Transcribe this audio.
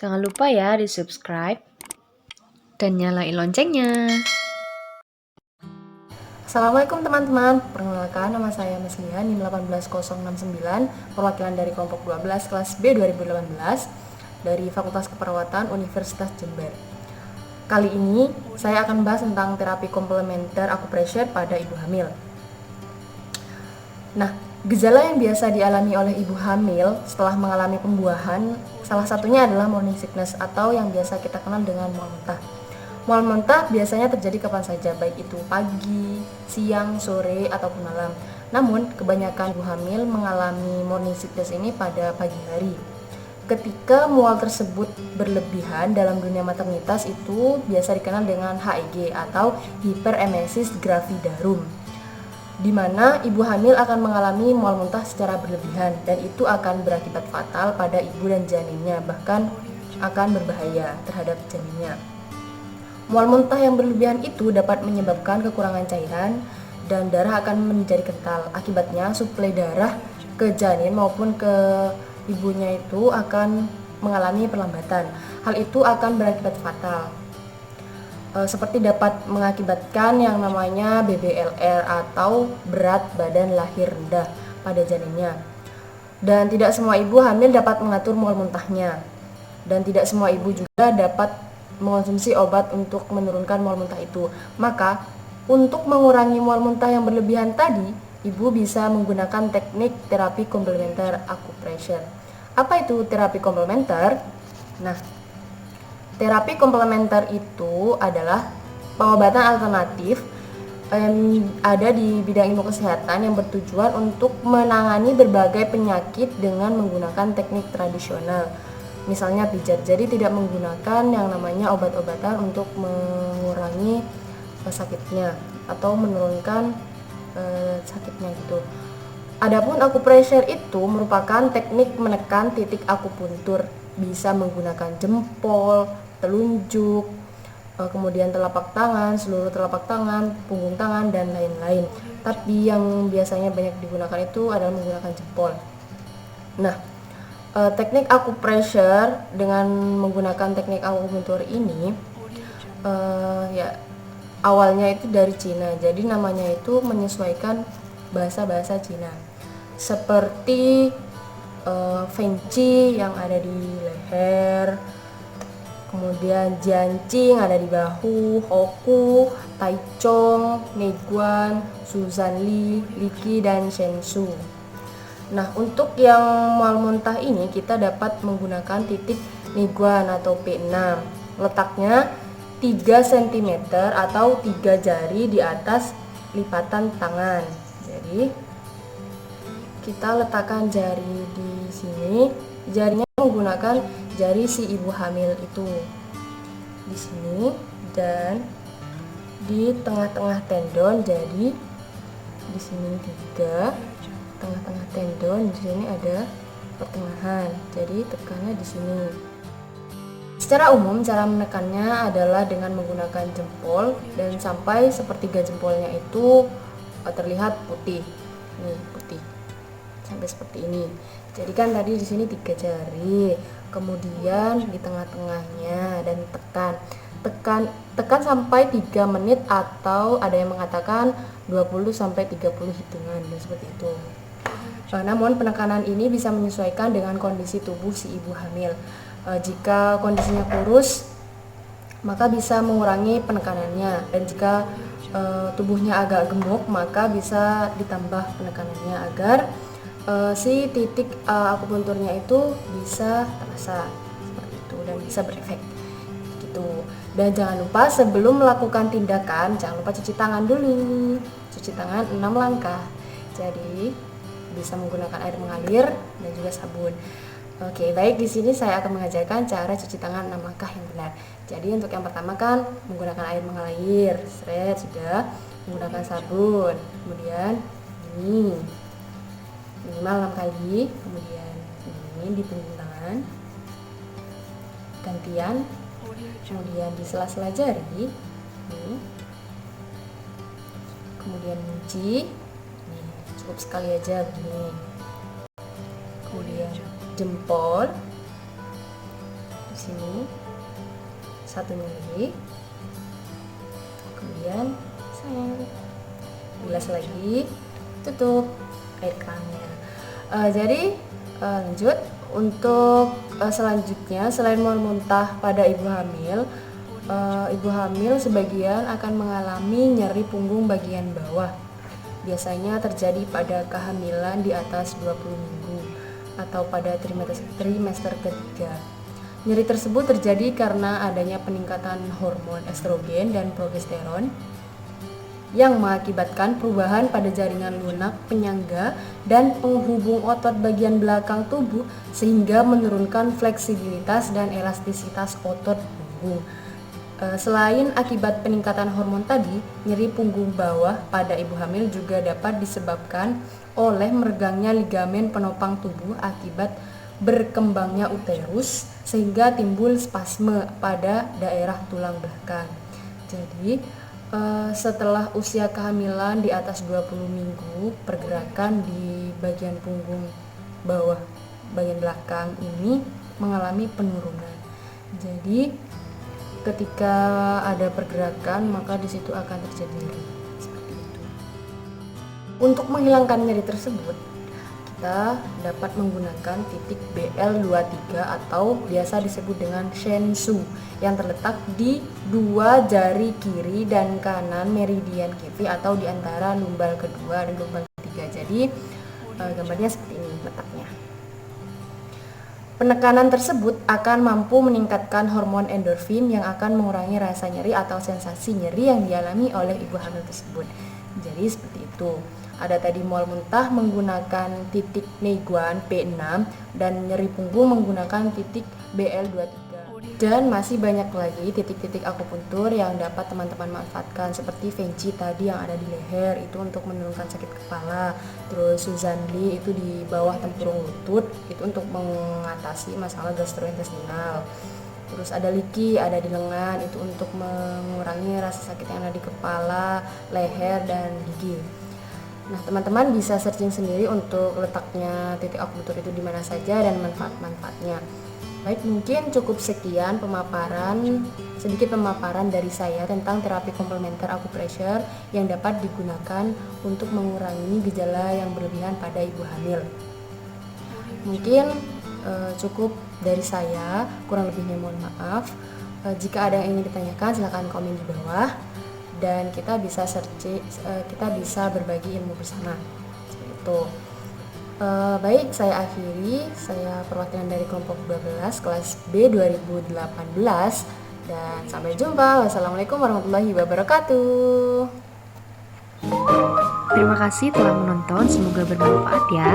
Jangan lupa ya di-subscribe dan nyalain loncengnya. Assalamualaikum teman-teman, perkenalkan nama saya Meslian NIM 18069, perwakilan dari kelompok 12 kelas B 2018 dari Fakultas Keperawatan Universitas Jember. Kali ini saya akan bahas tentang terapi komplementer akupressure pada ibu hamil. Nah, gejala yang biasa dialami oleh ibu hamil setelah mengalami pembuahan salah satunya adalah morning sickness atau yang biasa kita kenal dengan mual muntah. Mual muntah biasanya terjadi kapan saja, baik itu pagi, siang, sore, ataupun malam. Namun, kebanyakan ibu hamil mengalami morning sickness ini pada pagi hari. Ketika mual tersebut berlebihan dalam dunia maternitas itu biasa dikenal dengan HEG atau hyperemesis gravidarum, di mana ibu hamil akan mengalami mual muntah secara berlebihan dan itu akan berakibat fatal pada ibu dan janinnya, bahkan akan berbahaya terhadap janinnya. Mual muntah yang berlebihan itu dapat menyebabkan kekurangan cairan dan darah akan menjadi kental. Akibatnya suplai darah ke janin maupun ke ibunya itu akan mengalami perlambatan. Hal itu akan berakibat fatal. Seperti dapat mengakibatkan yang namanya BBLR atau berat badan lahir rendah pada janinnya. Dan tidak semua ibu hamil dapat mengatur mual muntahnya. Dan tidak semua ibu juga dapat mengonsumsi obat untuk menurunkan mual muntah itu. Maka, untuk mengurangi mual muntah yang berlebihan tadi, ibu bisa menggunakan teknik terapi komplementer akupressure. Apa itu terapi komplementer? Nah, terapi komplementer itu adalah pengobatan alternatif yang ada di bidang ilmu kesehatan yang bertujuan untuk menangani berbagai penyakit dengan menggunakan teknik tradisional. Misalnya pijat, jadi tidak menggunakan yang namanya obat-obatan untuk mengurangi sakitnya atau menurunkan sakitnya gitu. Adapun akupressure itu merupakan teknik menekan titik akupuntur, bisa menggunakan jempol, telunjuk, kemudian telapak tangan, seluruh telapak tangan, punggung tangan, dan lain-lain. Tapi yang biasanya banyak digunakan itu adalah menggunakan jempol. Nah, teknik akupressure dengan menggunakan teknik akupuntur ini ya awalnya itu dari Cina. Jadi namanya itu menyesuaikan bahasa-bahasa Cina. Seperti Feng Qi yang ada di leher, kemudian Jianqing ada di bahu, Hoku, Taichung, Neiguan, Suzan Li, Liki, dan Shensu. Nah, untuk yang mual muntah ini kita dapat menggunakan titik Neiguan atau P6. Letaknya 3 cm atau 3 jari di atas lipatan tangan. Jadi kita letakkan jari di sini. Jarinya menggunakan jari si ibu hamil itu di sini dan di tengah-tengah tendon. Jadi di sini 3, tengah-tengah tendon, di sini ada pertengahan. Jadi tekannya di sini. Secara umum cara menekannya adalah dengan menggunakan jempol dan sampai sepertiga jempolnya itu terlihat putih. Nih, putih. Sampai seperti ini. Jadi kan tadi di sini 3 jari, kemudian di tengah-tengahnya dan tekan sampai 3 menit atau ada yang mengatakan 20 sampai 30 hitungan dan seperti itu. Namun penekanan ini bisa menyesuaikan dengan kondisi tubuh si ibu hamil. Jika kondisinya kurus, maka bisa mengurangi penekanannya, dan jika tubuhnya agak gemuk, maka bisa ditambah penekanannya agar si titik akupunturnya itu bisa terasa seperti itu dan bisa berefek gitu. Dan jangan lupa sebelum melakukan tindakan, jangan lupa cuci tangan dulu. Cuci tangan 6 langkah. Jadi bisa menggunakan air mengalir dan juga sabun. Oke, baik, di sini saya akan mengajarkan cara cuci tangan 6 langkah yang benar. Jadi untuk yang pertama kan menggunakan air mengalir, sudah, menggunakan sabun, kemudian ini minimal 6 kali, kemudian ini di punggung tangan, gantian, kemudian di sela-sela jari, ini, kemudian mencuci, cukup sekali aja begini, kemudian jempol di sini, 1 nyeri, kemudian saya bilas lagi, tutup air kerannya. Jadi lanjut untuk selanjutnya, selain mual muntah pada ibu hamil sebagian akan mengalami nyeri punggung bagian bawah. Biasanya terjadi pada kehamilan di atas 20 minggu atau pada trimester ketiga. Nyeri tersebut terjadi karena adanya peningkatan hormon estrogen dan progesteron yang mengakibatkan perubahan pada jaringan lunak, penyangga, dan penghubung otot bagian belakang tubuh sehingga menurunkan fleksibilitas dan elastisitas otot punggung. Selain akibat peningkatan hormon tadi, nyeri punggung bawah pada ibu hamil juga dapat disebabkan oleh meregangnya ligamen penopang tubuh akibat berkembangnya uterus sehingga timbul spasme pada daerah tulang belakang. Jadi setelah usia kehamilan di atas 20 minggu, pergerakan di bagian punggung bawah bagian belakang ini mengalami penurunan. Jadi ketika ada pergerakan, maka di situ akan terjadi nyeri. Seperti itu. Untuk menghilangkan nyeri tersebut, kita dapat menggunakan titik BL23 atau biasa disebut dengan Shensu yang terletak di 2 jari kiri dan kanan meridian kifli atau di antara lumbal kedua dan lumbal ketiga. Jadi gambarnya seperti ini letaknya. Penekanan tersebut akan mampu meningkatkan hormon endorfin yang akan mengurangi rasa nyeri atau sensasi nyeri yang dialami oleh ibu hamil tersebut. Jadi seperti itu. Ada tadi mual muntah menggunakan titik Neiguan P6 dan nyeri punggung menggunakan titik BL23. Dan masih banyak lagi titik-titik akupuntur yang dapat teman-teman manfaatkan, seperti Fenchi tadi yang ada di leher itu untuk menurunkan sakit kepala, terus Suzanli itu di bawah tempurung lutut itu untuk mengatasi masalah gastrointestinal. Terus ada Liki ada di lengan itu untuk mengurangi rasa sakit yang ada di kepala, leher, dan gigi. Nah, teman-teman bisa searching sendiri untuk letaknya titik akupuntur itu di mana saja dan manfaat-manfaatnya. Baik, mungkin cukup sekian sedikit pemaparan dari saya tentang terapi komplementer acupressure yang dapat digunakan untuk mengurangi gejala yang berlebihan pada ibu hamil. Mungkin cukup dari saya, kurang lebihnya mohon maaf. Jika ada yang ingin ditanyakan, silakan komen di bawah. Dan kita bisa berbagi ilmu bersama seperti itu. Baik, saya akhiri. Saya perwakilan dari kelompok 12 kelas B 2018 dan sampai jumpa. Wassalamualaikum warahmatullahi wabarakatuh. Terima kasih telah menonton, semoga bermanfaat ya.